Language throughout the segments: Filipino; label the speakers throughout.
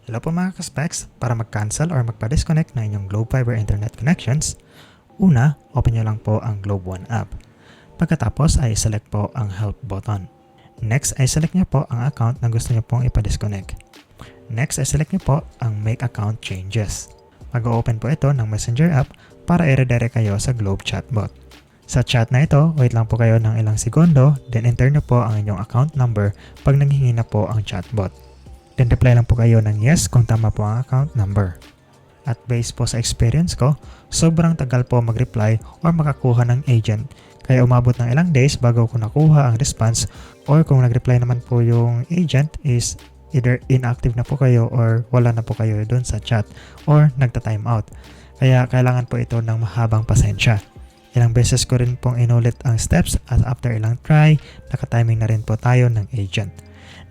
Speaker 1: Hello po mga ka-specs, para mag-cancel or magpa-disconnect ng inyong Globe Fiber Internet connections, una, open nyo lang po ang Globe One app. Pagkatapos ay select po ang Help button. Next ay select nyo po ang account na gusto nyo pong ipa-disconnect. Next ay select nyo po ang Make Account Changes. Mag-open po ito ng Messenger app para i-redirect kayo sa Globe Chatbot. Sa chat na ito, wait lang po kayo ng ilang segundo, then enter nyo po ang inyong account number pag nanghihingi na po ang chatbot. Then reply lang po kayo ng yes kung tama po ang account number. At based po sa experience ko, sobrang tagal po mag-reply or makakuha ng agent. Kaya umabot ng ilang days bago ko nakuha ang response, or kung nag-reply naman po yung agent is either inactive na po kayo or wala na po kayo doon sa chat or nagta-time out. Kaya kailangan po ito ng mahabang pasensya. Ilang beses ko rin pong inulit ang steps at after ilang try, nakatiming na rin po tayo ng agent.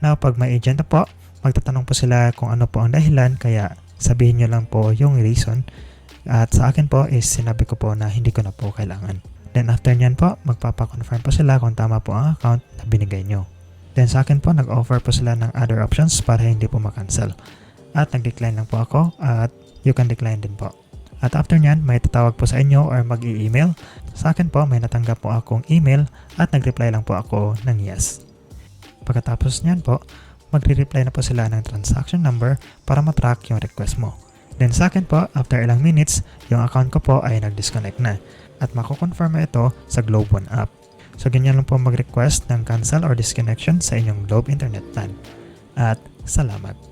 Speaker 1: Now pag may agent na po, magtatanong po sila kung ano po ang dahilan, kaya sabihin nyo lang po yung reason. At sa akin po is sinabi ko po na hindi ko na po kailangan. Then after nyan po, magpapakonfirm po sila kung tama po ang account na binigay nyo. Then sa akin po, nag-offer po sila ng other options para hindi po makancel. At nag-decline lang po ako at you can decline din po. At after nyan, may tatawag po sa inyo or mag-i-email. Sa akin po, may natanggap po akong email at nag-reply lang po ako ng yes. Pagkatapos nyan po, magre-reply na po sila ng transaction number para matrack yung request mo. Then sa akin po, after ilang minutes, yung account ko po ay nag-disconnect na at mako-confirm ito sa Globe One app. So ganyan lang po mag-request ng cancel or disconnection sa inyong Globe Internet plan. At salamat!